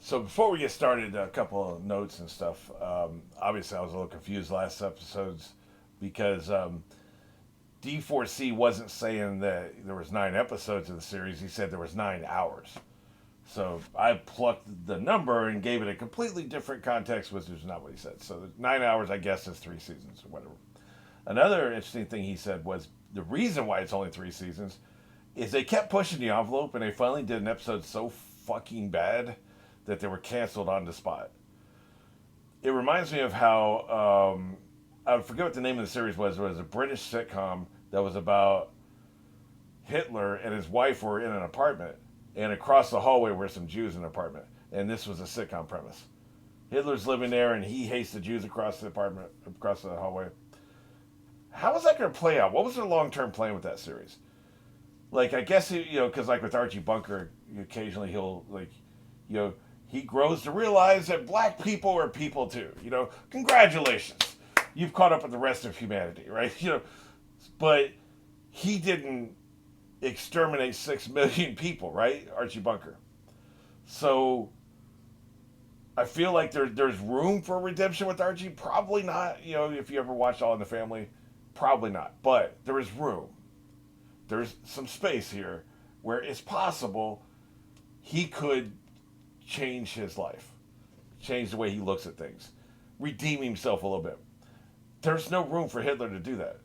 So before we get started, a couple of notes and stuff. Obviously, I was a little confused last episodes because D4C wasn't saying that there was 9 episodes of the series. He said there was 9 hours. So I plucked the number and gave it a completely different context, which is not what he said. So 9 hours, I guess, is 3 seasons or whatever. Another interesting thing he said was the reason why it's only 3 seasons is they kept pushing the envelope and they finally did an episode so fucking bad that they were canceled on the spot. It reminds me of how I forget what the name of the series was. It was a British sitcom that was about Hitler and his wife were in an apartment, and across the hallway were some Jews in an apartment. And this was a sitcom premise. Hitler's living there, and he hates the Jews across the apartment, across the hallway. How was that going to play out? What was their long term plan with that series? Like, I guess because like with Archie Bunker, occasionally he'll you know, he grows to realize that black people are people too. Congratulations, you've caught up with the rest of humanity, right? But he didn't exterminate 6 million people, right, Archie Bunker? So I feel like there's room for redemption with Archie. Probably not. If you ever watched All in the Family, probably not. But there is room. There's some space here where it's possible he could change his life, change the way he looks at things, redeem himself a little bit. There's no room for Hitler to do that.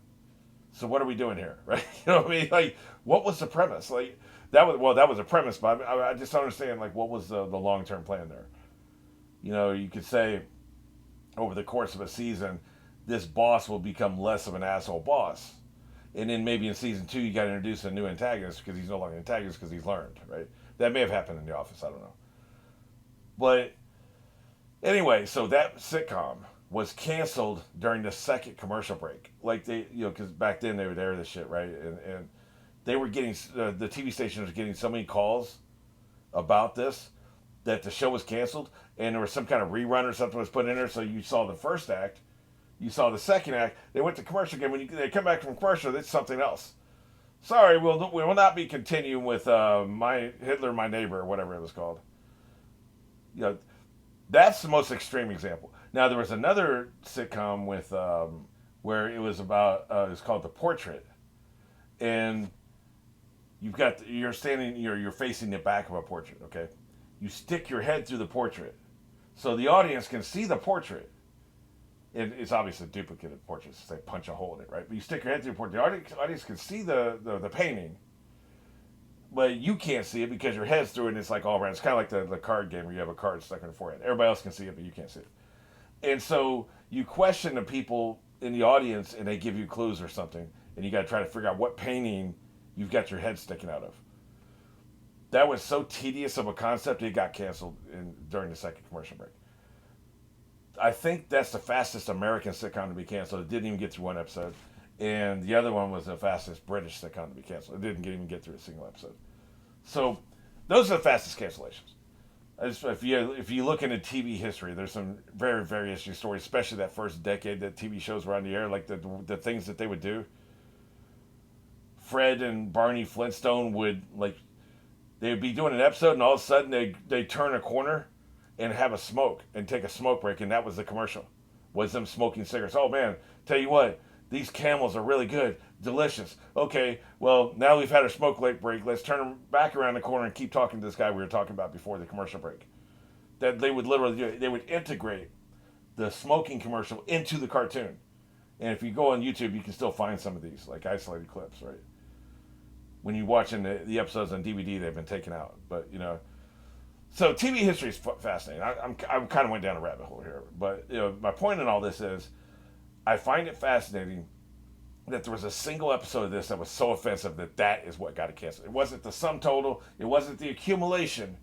So what are we doing here, right? You know what I mean? Like, what was the premise? Like, that was a premise, but I just don't understand. Like, what was the long term plan there? You could say over the course of a season, this boss will become less of an asshole boss. And then maybe in season 2, you got to introduce a new antagonist because he's no longer an antagonist because he's learned, right? That may have happened in The Office. I don't know. But anyway, so that sitcom was canceled during the second commercial break. Like because back then they would air this shit, right? And they were getting, the TV station was getting so many calls about this that the show was canceled and there was some kind of rerun or something was put in there. So you saw the first act, you saw the second act. They went to commercial again. When they come back from commercial, it's something else. Sorry, we will not be continuing with my Hitler, my neighbor, or whatever it was called. You know, that's the most extreme example. Now there was another sitcom with where it was about it's called The Portrait, and you're standing, you're facing the back of a portrait. Okay, you stick your head through the portrait, so the audience can see the portrait. It's obviously a duplicate portrait, so they punch a hole in it, right? But you stick your head through the portrait. The audience can see the painting, but you can't see it because your head's through it and it's like all around. It's kind of like the card game where you have a card stuck in the forehead. Everybody else can see it, but you can't see it. And so you question the people in the audience and they give you clues or something, and you got to try to figure out what painting you've got your head sticking out of. That was so tedious of a concept, it got canceled during the second commercial break. I think that's the fastest American sitcom to be canceled. It didn't even get through one episode. And the other one was the fastest British sitcom to be canceled. It didn't even get through a single episode. So those are the fastest cancellations. If you look into TV history, there's some very, very interesting stories, especially that first decade that TV shows were on the air, like the things that they would do. Fred and Barney Flintstone they would be doing an episode and all of a sudden they turn a corner and have a smoke and take a smoke break, and that was the commercial. Was them smoking cigarettes. Oh man, tell you what, these camels are really good, delicious. Okay, well now we've had our smoke break. Let's turn them back around the corner and keep talking to this guy we were talking about before the commercial break. That they would literally do. They would integrate the smoking commercial into the cartoon. And if you go on YouTube, you can still find some of these like isolated clips, right? When you're watching the episodes on DVD, they've been taken out, but So TV history is fascinating. I kind of went down a rabbit hole here, but my point in all this is, I find it fascinating that there was a single episode of this that was so offensive that is what got it canceled. It wasn't the sum total. It wasn't the accumulation.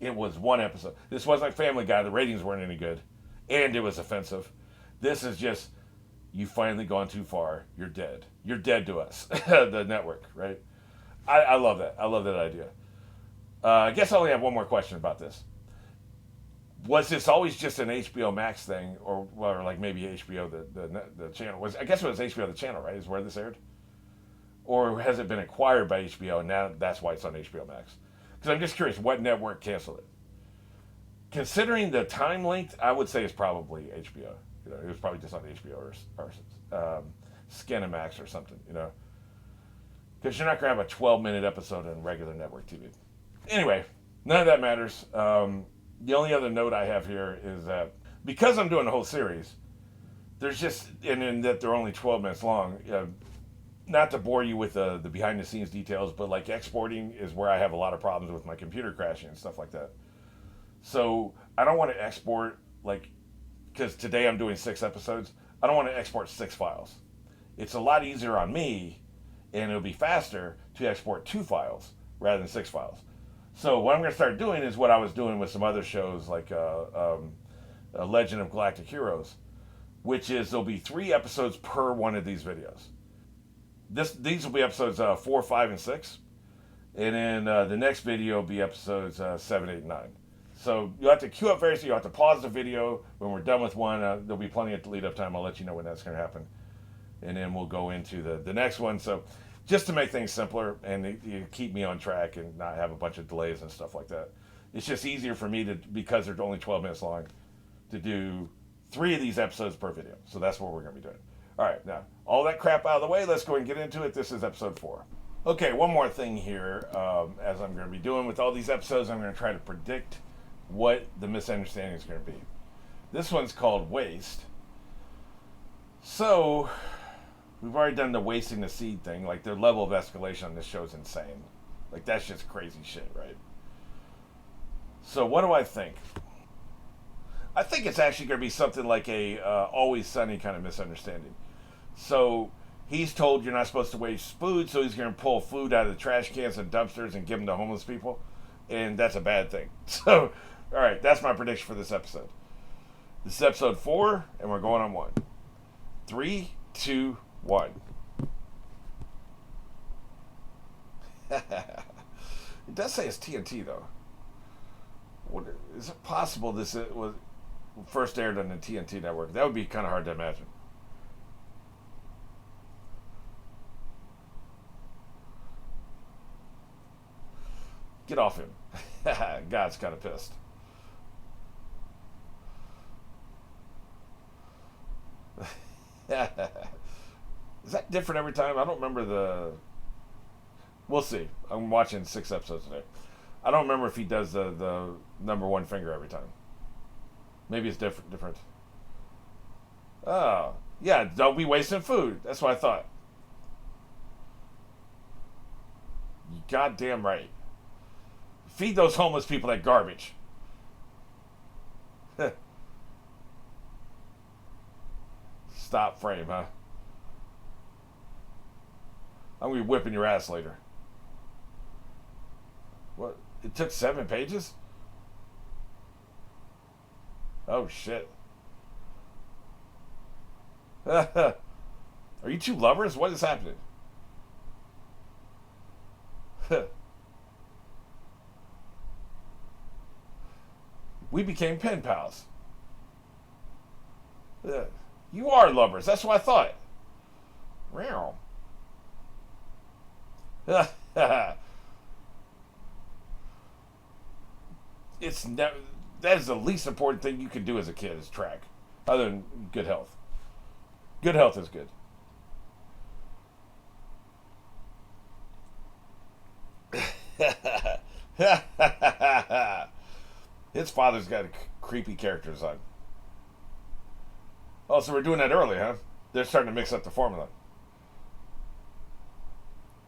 It was one episode. This wasn't like Family Guy. The ratings weren't any good, and it was offensive. This is just, you've finally gone too far. You're dead. You're dead to us, the network, right? I love that. I love that idea. I guess I only have one more question about this. Was this always just an HBO Max thing, or like maybe HBO the channel? I guess it was HBO the channel, right? Is where this aired, or has it been acquired by HBO and now that's why it's on HBO Max? Because I'm just curious, what network canceled it? considering the time length, I would say it's probably HBO. You know, it was probably just on HBO or Skinamax or something. You know, because you're not gonna have a 12-minute episode on regular network TV. Anyway, none of that matters. The only other note I have here is that because I'm doing the whole series, there's just and that they're only 12 minutes long. Not to bore you with the behind the scenes details, but like exporting is where I have a lot of problems with my computer crashing and stuff like that. So I don't want to export like because today I'm doing 6 episodes. I don't want to export 6 files. It's a lot easier on me, and it'll be faster to export 2 files rather than 6 files. So what I'm going to start doing is what I was doing with some other shows like Legend of Galactic Heroes, which is there'll be 3 episodes per one of these videos. These will be episodes 4, 5, and 6, and then the next video will be episodes 7, 8, and 9. So you'll have to queue up very soon. You'll have to pause the video when we're done with one. There'll be plenty of lead up time. I'll let you know when that's going to happen, and then we'll go into the next one. So just to make things simpler and you keep me on track and not have a bunch of delays and stuff like that. It's just easier for me to, because they're only 12 minutes long, to do 3 of these episodes per video. So that's what we're going to be doing. All right, now, all that crap out of the way, let's go and get into it. This is episode 4. Okay, one more thing here. As I'm going to be doing with all these episodes, I'm going to try to predict what the misunderstanding is going to be. This one's called Waste. So, we've already done the wasting the seed thing. Like, the level of escalation on this show is insane. Like, that's just crazy shit, right? So, what do I think? I think it's actually going to be something like a Always Sunny kind of misunderstanding. So he's told you're not supposed to waste food, so he's going to pull food out of the trash cans and dumpsters and give them to homeless people, and that's a bad thing. So, all right, that's my prediction for this episode. This is episode 4, and we're going on 1. 3, 2, 1. It does say it's TNT though. What, is it possible this was first aired on the TNT network? That would be kind of hard to imagine. Get off him. God's kind of pissed. Is that different every time? I don't remember the... We'll see. I'm watching 6 episodes today. I don't remember if he does the number 1 finger every time. Maybe it's different. Oh. Yeah, don't be wasting food. That's what I thought. You goddamn right. Feed those homeless people that garbage. Stop frame, huh? I'm going to be whipping your ass later. What? It took 7 pages? Oh, shit. Are you 2 lovers? What is happening? We became pen pals. You are lovers. That's what I thought. Meow. That is the least important thing you can do as a kid is track, other than good health. Good health is good. His father's got a creepy character design. Oh, so we're doing that early, huh? They're starting to mix up the formula.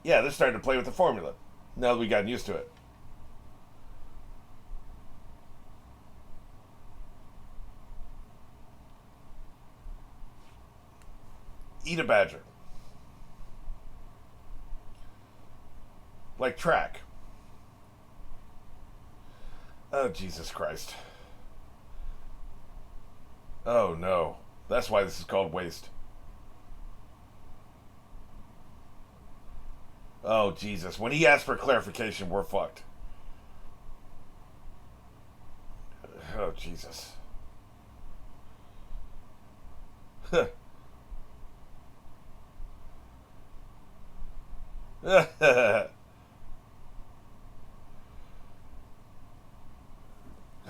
Yeah, they're starting to play with the formula. Now that we gotten used to it. Eat a badger. Like track. Oh, Jesus Christ. Oh, no. That's why this is called Waste. Oh, Jesus. When he asks for clarification, we're fucked. Oh, Jesus.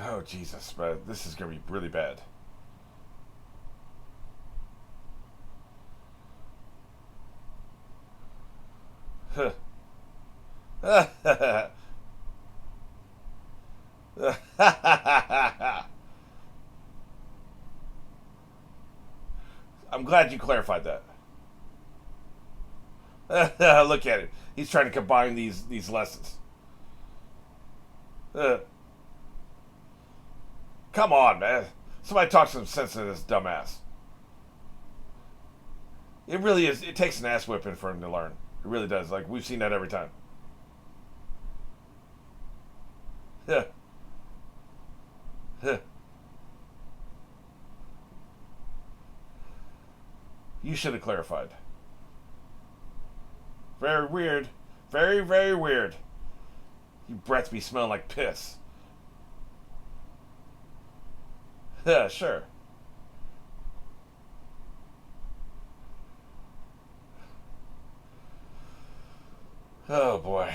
Oh, Oh Jesus, but this is gonna be really bad. I'm glad you clarified that. Look at it. He's trying to combine these lessons. Uh, Come on, man. Somebody talk some sense to this dumbass. It really is. It takes an ass whipping for him to learn. It really does. Like we've seen that every time. You should have clarified. Very weird. Very, very weird. Your breath be smelling like piss. Yeah, sure. Oh boy.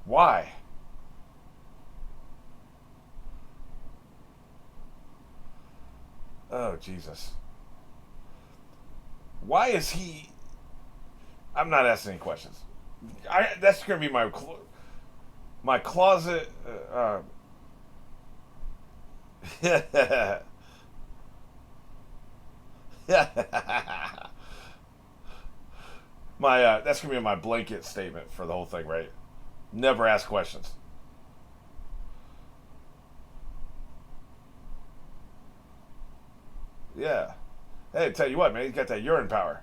Why? Oh Jesus. Why is he? I'm not asking any questions. That's gonna be my closet. My that's gonna be my blanket statement for the whole thing, right? Never ask questions. Yeah. Hey, tell you what, man, he's got that urine power.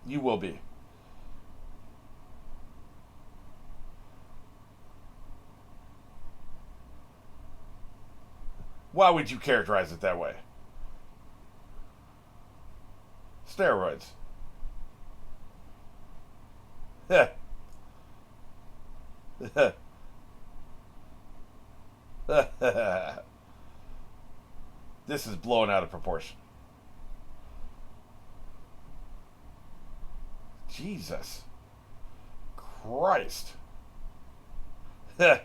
You will be. Why would you characterize it that way? Steroids. This is blown out of proportion. Jesus Christ. I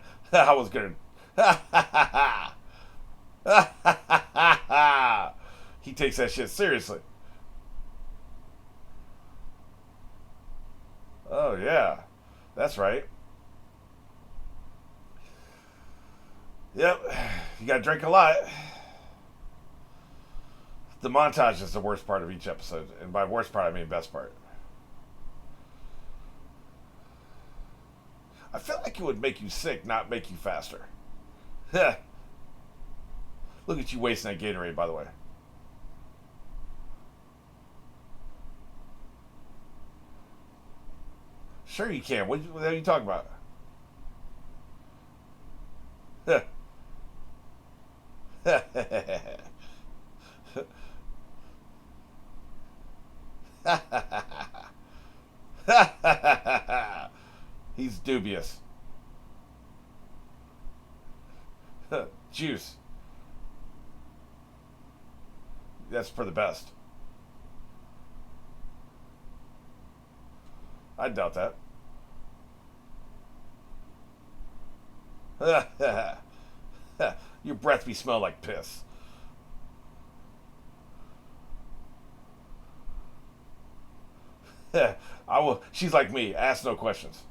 was gonna. He takes that shit seriously. Oh, yeah. That's right. Yep. You gotta drink a lot. The montage is the worst part of each episode. And by worst part, I mean best part. I feel like it would make you sick, not make you faster. Look at you wasting that Gatorade, by the way. Sure you can. What are you talking about? He's dubious. Juice. That's for the best. I doubt that. Your breath be smell like piss. I will. She's like me. Ask no questions.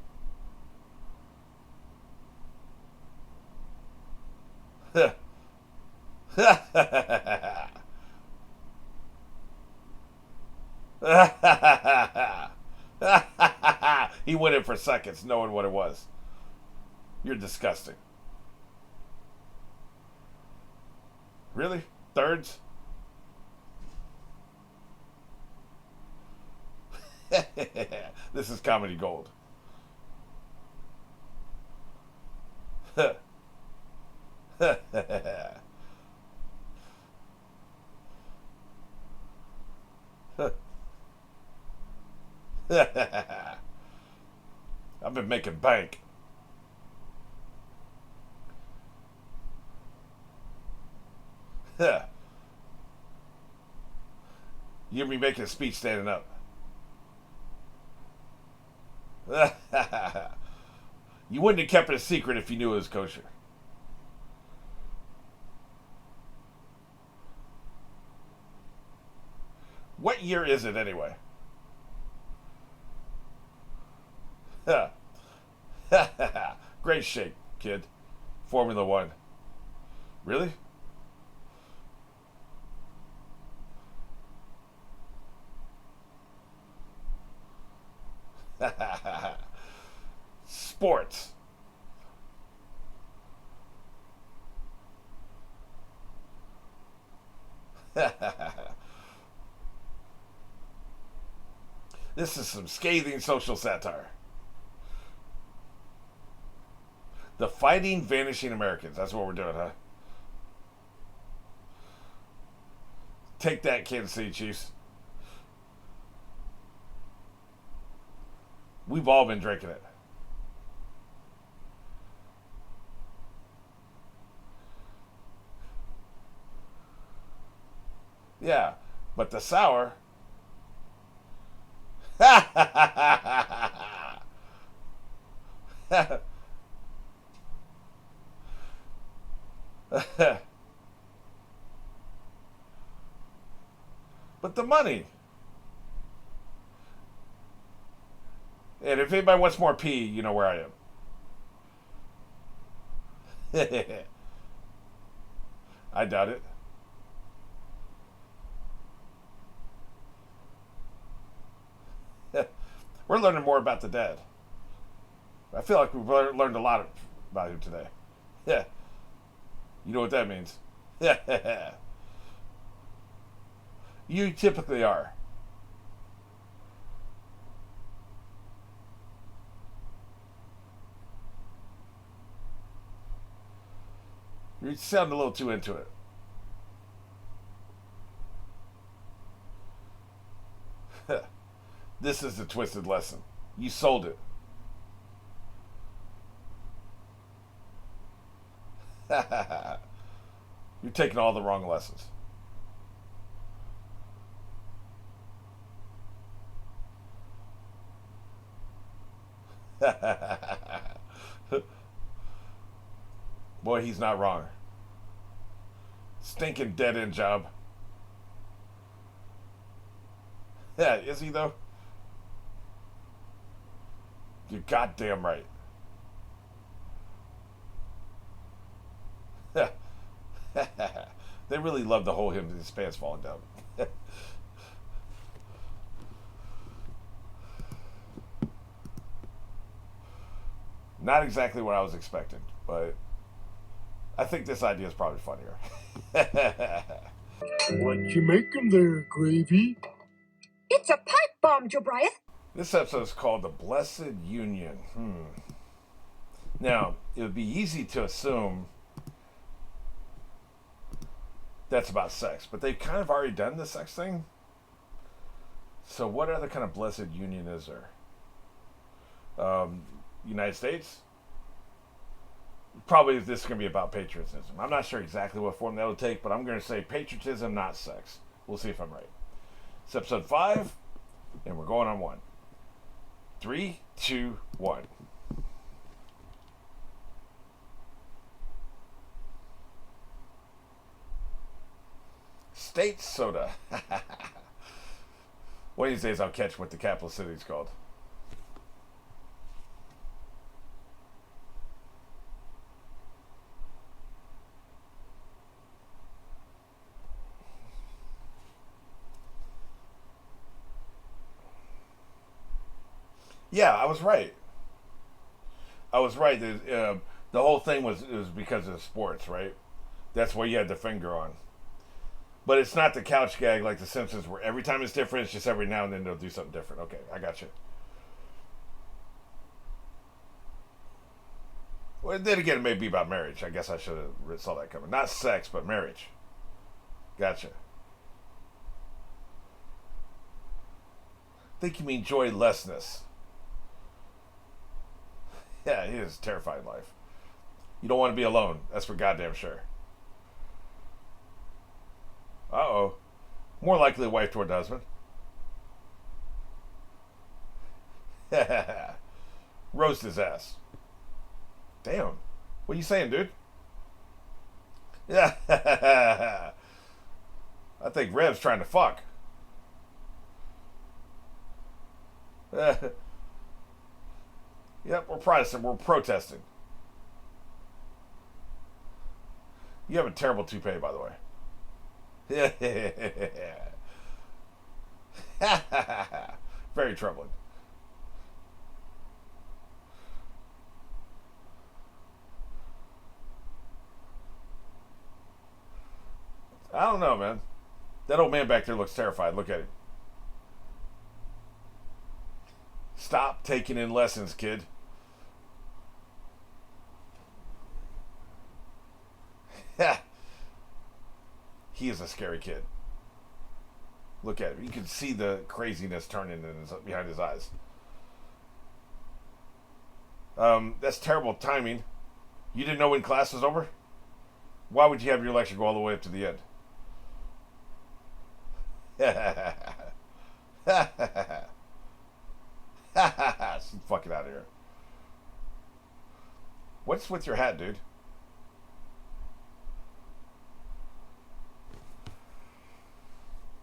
He went in for seconds, knowing what it was. You're disgusting. Really? Thirds? This is comedy gold. I've been making bank. You'll be making a speech standing up. You wouldn't have kept it a secret if you knew it was kosher. What year is it anyway? Great shake, kid. Formula One. Really? Sports. This is some scathing social satire. The Fighting Vanishing Americans. That's what we're doing, huh? Take that, Kansas City Chiefs. We've all been drinking it. Yeah, but the sour. But the money. And if anybody wants more pee, you know where I am. I doubt it. We're learning more about the dead. I feel like we've learned a lot about him today. Yeah. You know what that means. Yeah. You typically are. You sound a little too into it. This is the twisted lesson. You sold it. You're taking all the wrong lessons. Boy, he's not wrong. Stinking dead end job. Yeah, is he though? You're goddamn right. They really love the whole him his pants falling down. Not exactly what I was expecting, but I think this idea is probably funnier. What you making there, Gravy? It's a pipe bomb, Jobriath. This episode is called The Blessed Union. Now, it would be easy to assume that's about sex, but they've kind of already done the sex thing. So what other kind of blessed union is there? United States? Probably this is going to be about patriotism. I'm not sure exactly what form that will take, but I'm going to say patriotism, not sex. We'll see if I'm right. It's episode 5, and we're going on 1. 3, 2, 1. State soda. One of these days I'll catch what the capital city is called. Yeah, I was right. I was right. The whole thing was because of sports, right? That's why you had the finger on. But it's not the couch gag like The Simpsons, where every time it's different, it's just every now and then they'll do something different. Okay, I got you. Well, then again, it may be about marriage. I guess I should have saw that coming. Not sex, but marriage. Gotcha. I think you mean joylessness. Yeah, it is a terrifying life. You don't want to be alone. That's for goddamn sure. Uh-oh. More likely a wife toward the husband. Roast his ass. Damn. What are you saying, dude? Yeah. I think Rev's trying to fuck. Yep, we're Protestant. We're protesting. You have a terrible toupee, by the way. Very troubling. I don't know, man. That old man back there looks terrified. Look at him. Stop taking in lessons, kid. He is a scary kid. Look at him. You can see the craziness turning behind his eyes. That's terrible timing. You didn't know when class was over? Why would you have your lecture go all the way up to the end? Fucking out of here. What's with your hat, dude?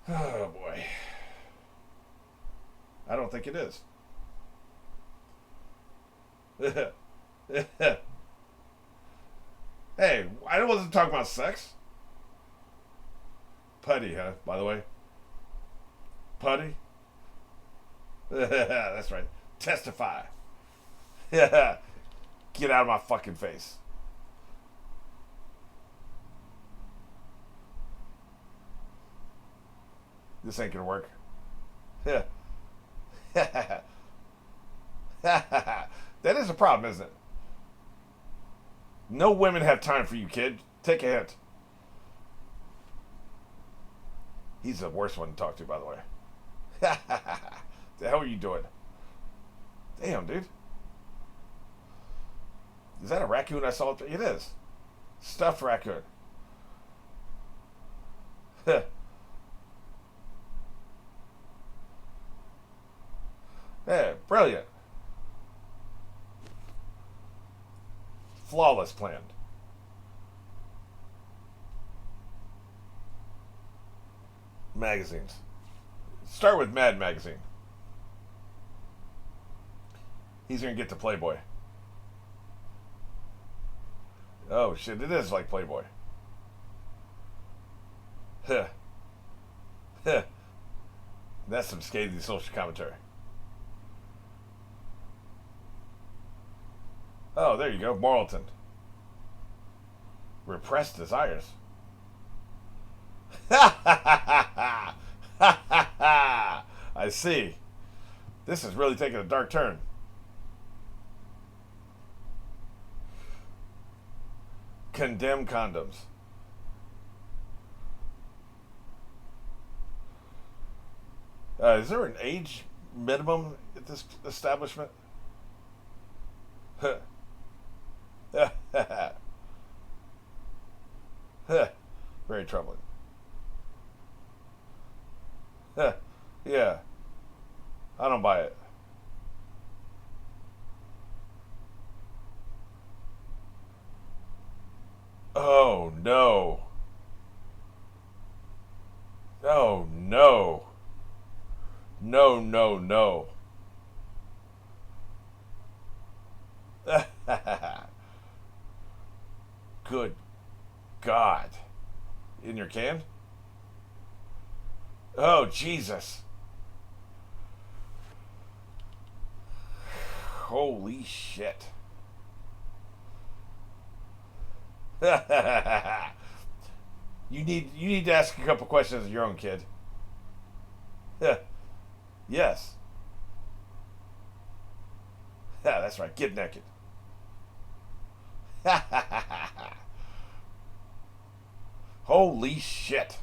Oh boy. I don't think it is. Hey, I wasn't talking about sex. Putty, huh? By the way. Putty? That's right. Testify. Get out of my fucking face. This ain't gonna work. That is a problem, isn't it? No women have time for you, kid. Take a hint. He's the worst one to talk to, by the way. The hell are you doing? Damn, dude. Is that a raccoon I saw? It is. Stuffed raccoon. Yeah, brilliant. Flawless plan. Magazines. Start with Mad Magazine. He's gonna get to Playboy. Oh shit, it is like Playboy. Huh. Huh. That's some scathing social commentary. Oh, there you go, Moralton. Repressed desires. I see. This is really taking a dark turn. Condemn condoms. Is there an age minimum at this establishment? Huh. Very troubling. Yeah. I don't buy it. Oh no. Oh no. No, no, no. Good God. In your can? Oh, Jesus. Holy shit. You need to ask a couple questions of your own, kid. Yes. Yeah, that's right. Get naked. Holy shit.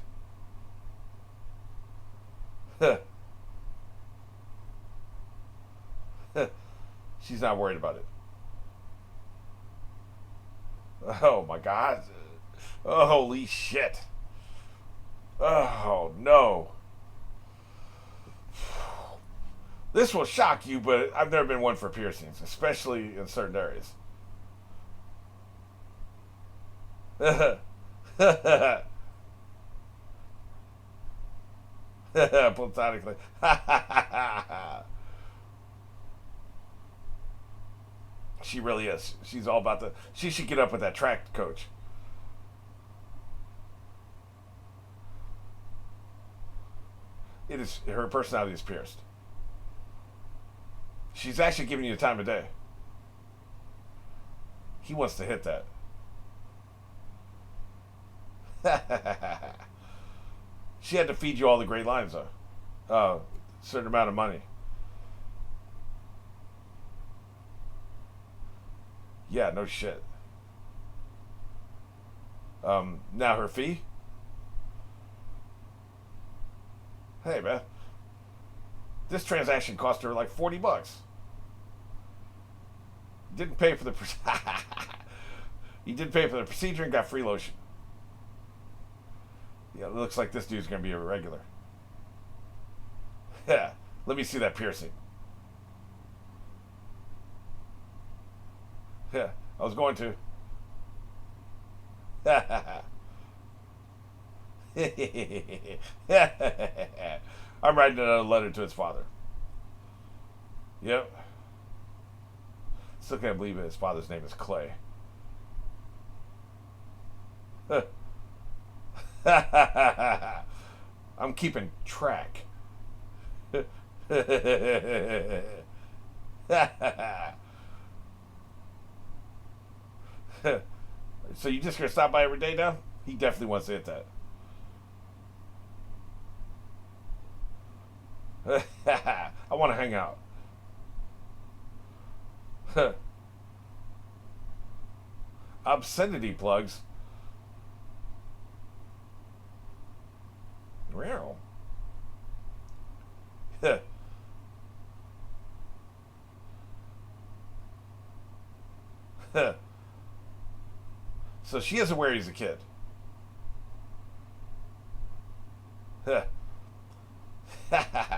She's not worried about it. Oh my God. Oh, holy shit. Oh no. This will shock you, but I've never been one for piercings, especially in certain areas. Platonically. She really is. She's all about the. She should get up with that track coach. It is her personality is pierced. She's actually giving you the time of day. He wants to hit that. She had to feed you all the great lines, though. Certain amount of money. Yeah, no shit. Now her fee? Hey, man. This transaction cost her like $40. Didn't pay for the. He did pay for the procedure and got free lotion. Yeah, it looks like this dude's gonna be a regular. Yeah, let me see that piercing. Yeah, I was going to. I'm writing another letter to his father. Yep. Still can't believe it. His father's name is Clay. I'm keeping track. So you just gonna stop by every day now? He definitely wants to hit that. I want to hang out. Obscenity plugs. Real. So she isn't where he's a kid.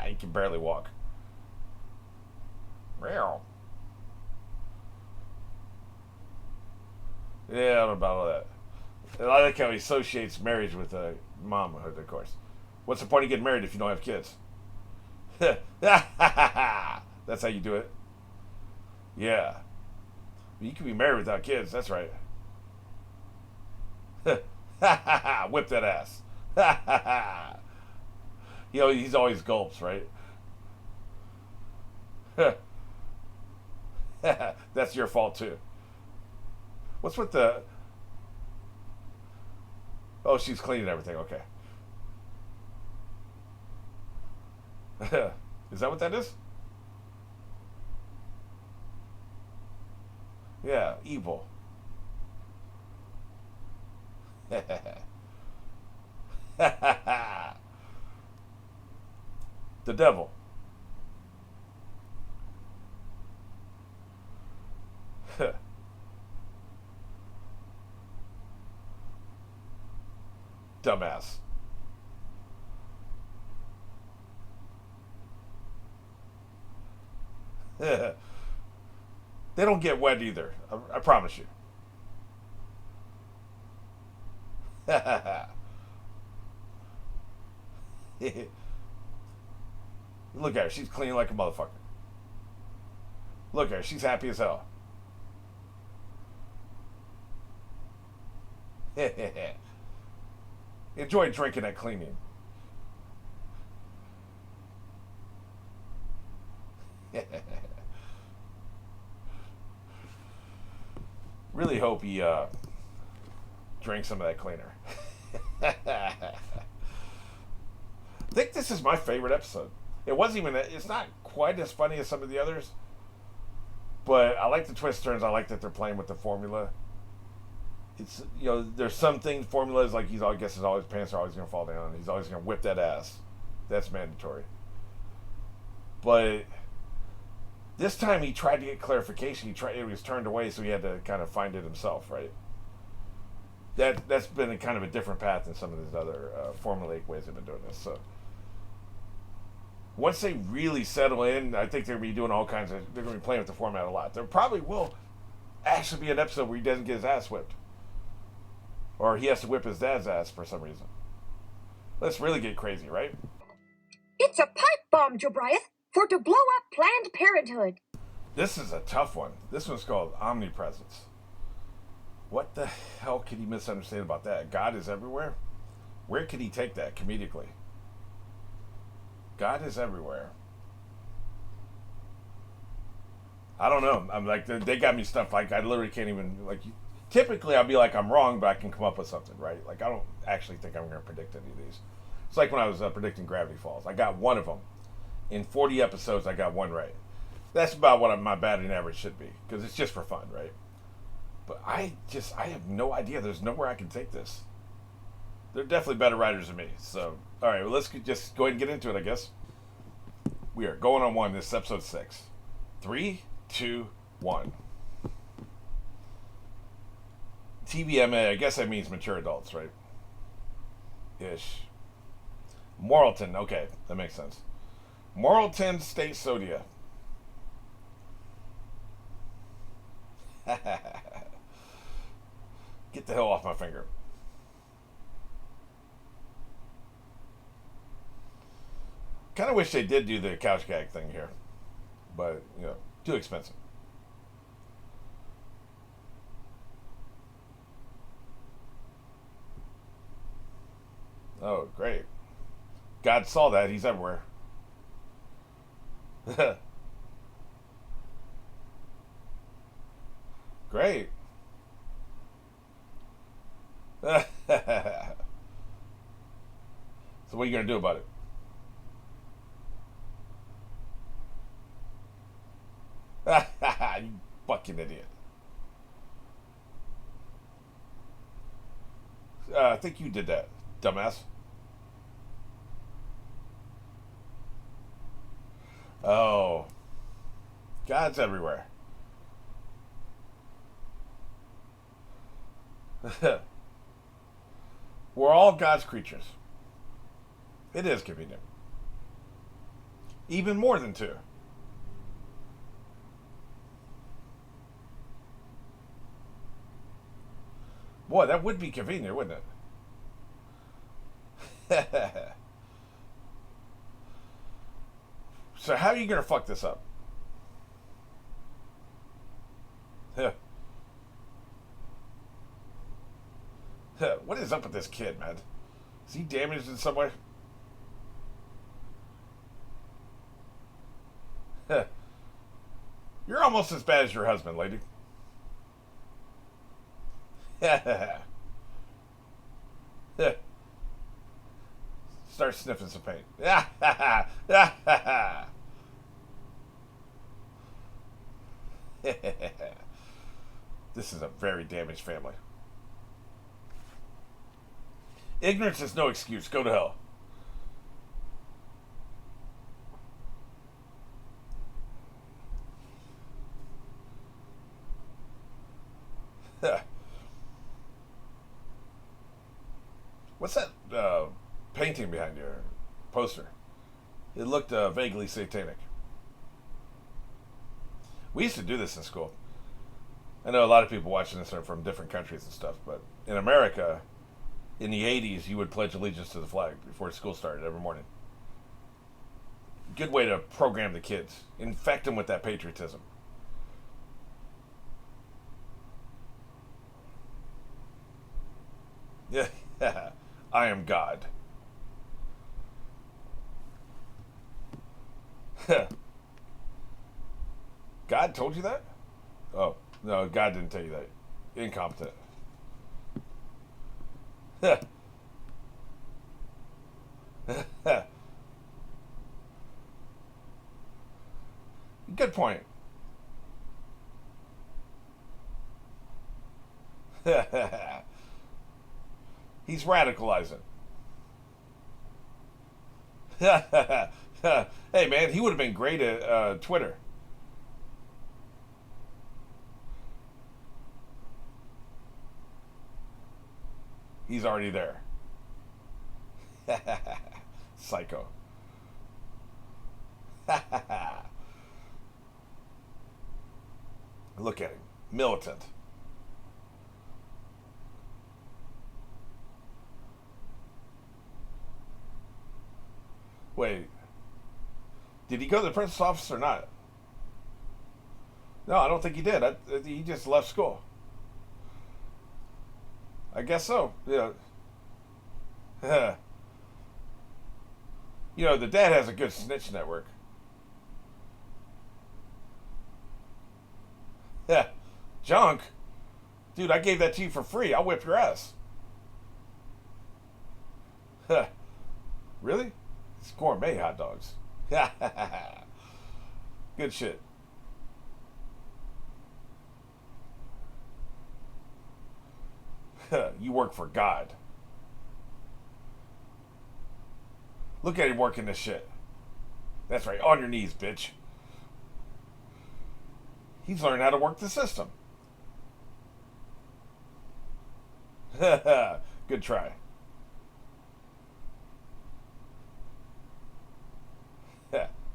He can barely walk. Real. Yeah, I don't know about all that. And I like how he associates marriage with momhood, of course. What's the point of getting married if you don't have kids? That's how you do it. Yeah. You can be married without kids, that's right. Whip that ass. You know, he's always gulps, right? That's your fault, too. What's with the... Oh, she's cleaning everything, okay. Is that what that is? Yeah, evil. The devil. Dumbass. They don't get wet either. I promise you. Look at her. She's clean like a motherfucker. Look at her. She's happy as hell. Enjoy drinking that cleaning. Really hope he drank some of that cleaner. I think this is my favorite episode. It wasn't even. It's not quite as funny as some of the others, but I like the twist turns. I like that they're playing with the formula. It's there's some things formulas like I guess his pants are always gonna fall down. He's always gonna whip that ass. That's mandatory. But this time he tried to get clarification. It was turned away, so he had to kind of find it himself, right? That's been a kind of a different path than some of these other formulaic ways they've been doing this. So Once they really settle in, I think they're going to be doing all kinds of. They're going to be playing with the format a lot. There probably will actually be an episode where he doesn't get his ass whipped, or he has to whip his dad's ass for some reason. Let's really get crazy, right? It's a pipe bomb, Jobriath, for to blow up Planned Parenthood. This is a tough one. This one's called Omnipresence. What the hell could he misunderstand about that? God is everywhere? Where could he take that comedically? God is everywhere. I don't know. I'm like, they got me stuff like I literally can't even, like, typically I'll be like, I'm wrong, but I can come up with something, right? Like, I don't actually think I'm going to predict any of these. It's like when I was predicting Gravity Falls. I got one of them. In 40 episodes, I got one right. That's about what my batting average should be, because it's just for fun, right? But I have no idea. There's nowhere I can take this. They're definitely better writers than me. So, all right, well, let's just go ahead and get into it, I guess. We are going on one. This is episode 6. 3, 2, 1. TVMA, I guess that means mature adults, right? Ish. Moralton, okay, that makes sense. Moralton State Sodia. Get the hell off my finger. Kind of wish they did do the couch gag thing here, but too expensive. Oh, great. God saw that. He's everywhere. Great. So what are you going to do about it? You fucking idiot. I think you did that, dumbass. Oh. God's everywhere. We're all God's creatures. It is convenient. Even more than 2. Boy, that would be convenient, wouldn't it? So how are you going to fuck this up? What is up with this kid, man? Is he damaged in some way? You're almost as bad as your husband, lady. Start sniffing some paint. This is a very damaged family. Ignorance is no excuse. Go to hell. What's that painting behind your poster? It looked vaguely satanic. We used to do this in school. I know a lot of people watching this are from different countries and stuff, but in America, in the 80s, you would pledge allegiance to the flag before school started every morning. Good way to program the kids. Infect them with that patriotism. Yeah, I am God. God told you that? Oh, no, God didn't tell you that. Incompetent. Good point. He's radicalizing. Hey, man, he would have been great at Twitter. He's already there. Psycho. Look at him. Militant. Wait. Did he go to the principal's office or not? No, I don't think he did. He just left school. I guess so. Yeah. You know, the dad has a good snitch network. Yeah. Junk? Dude, I gave that to you for free. I'll whip your ass. Really? It's gourmet hot dogs. Good shit. You work for God. Look at him working this shit. That's right, on your knees, bitch. He's learned how to work the system. Good try.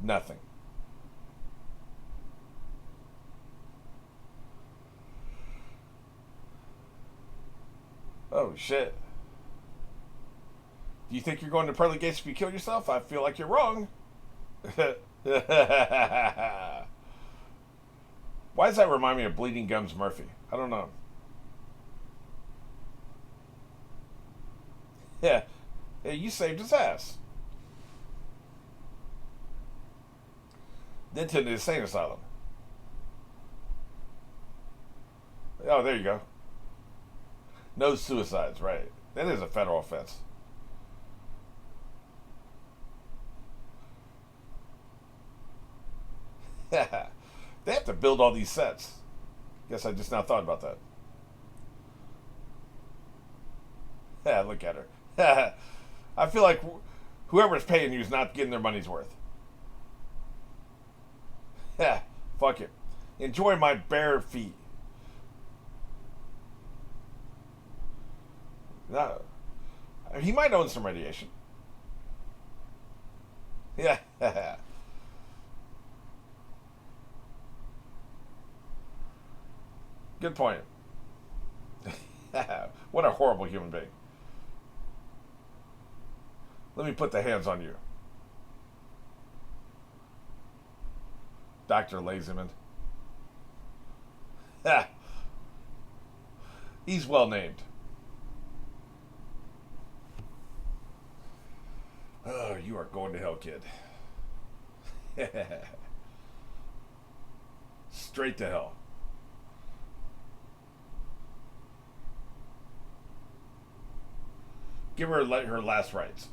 Nothing. Oh, shit. Do you think you're going to pearly gates if you kill yourself? I feel like you're wrong. Why does that remind me of Bleeding Gums Murphy? I don't know. Yeah. Hey, you saved his ass. Then to the insane asylum. Oh, there you go. No suicides, right. That is a federal offense. They have to build all these sets. Guess I just now thought about that. Yeah, look at her. I feel like whoever's paying you is not getting their money's worth. Yeah, fuck it. Enjoy my bare feet. No, he might own some radiation. Yeah. Good point. What a horrible human being. Let me put the hands on you. Dr. Lazyman. He's well named. Oh, you are going to hell, kid. Straight to hell. Give her her last rites.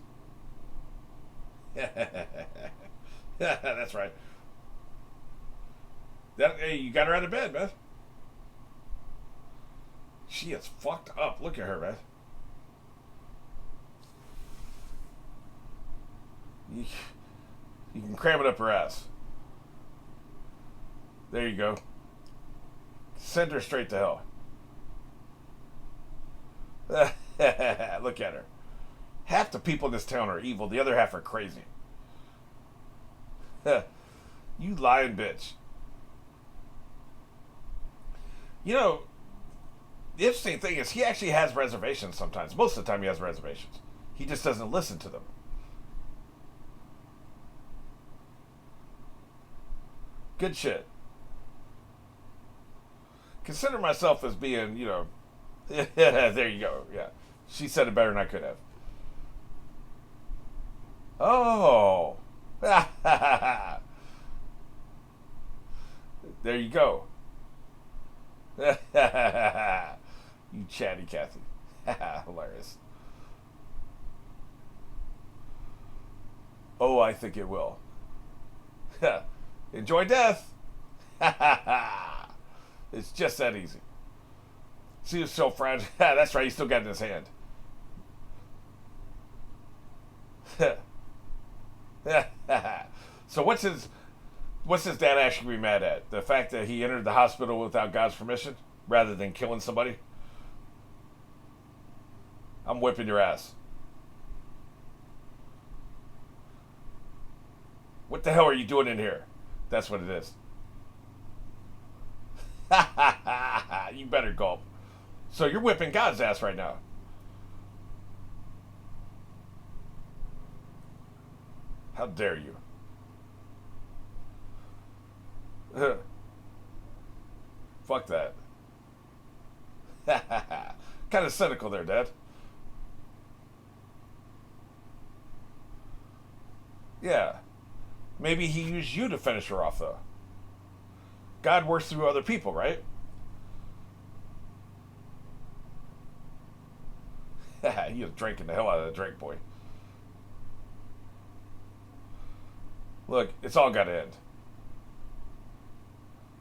That's right. Hey, you got her out of bed, man. She is fucked up. Look at her, man. You can cram it up her ass. There you go. Send her straight to hell. Look at her. Half the people in this town are evil. The other half are crazy. You lying bitch. You know, the interesting thing is he actually has reservations sometimes. Most of the time he has reservations. He just doesn't listen to them. Good shit. Consider myself as being, you know... There you go, yeah. She said it better than I could have. Oh. There you go. You chatty Cathy. Hilarious. Oh, I think it will. Enjoy death. It's just that easy. See, it's so fragile. That's right, he still got it in his hand. So what's his dad actually be mad at? The fact that he entered the hospital without God's permission rather than killing somebody? I'm whipping your ass. What the hell are you doing in here? That's what it is. You better gulp. So you're whipping God's ass right now. How dare you? Fuck that. Kind of cynical there, Dad. Yeah. Maybe he used you to finish her off, though. God works through other people, right? You're drinking the hell out of that drink, boy. Look, it's all got to end.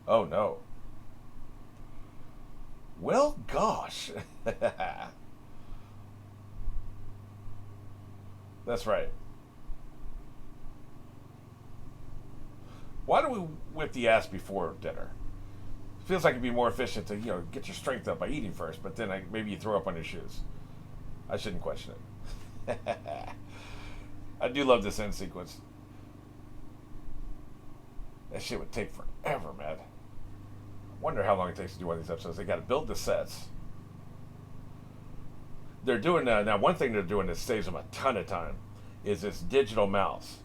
Oh, no. Well, gosh. That's right. Why don't we whip the ass before dinner? Feels like it'd be more efficient to, get your strength up by eating first, but then maybe you throw up on your shoes. I shouldn't question it. I do love this end sequence. That shit would take forever, man. I wonder how long it takes to do one of these episodes. They got to build the sets. They're doing now. One thing they're doing that saves them a ton of time is this digital mouse.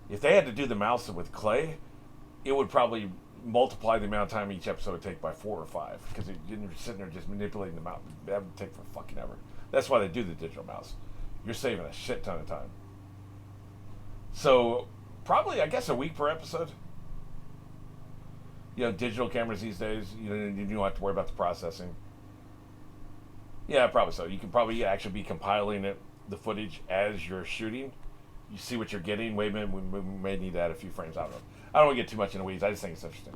If they had to do the mouse with clay, it would probably multiply the amount of time each episode would take by 4 or 5, because you're sitting there just manipulating the mouse. That would take for fucking ever. That's why they do the digital mouse. You're saving a shit ton of time. So probably, I guess, a week per episode. Digital cameras these days, you don't have to worry about the processing. Yeah, probably so. You can probably actually be compiling the footage as you're shooting. You see what you're getting. Wait a minute, we may need to add a few frames. I don't know. I don't want to get too much in the weeds. I just think it's interesting.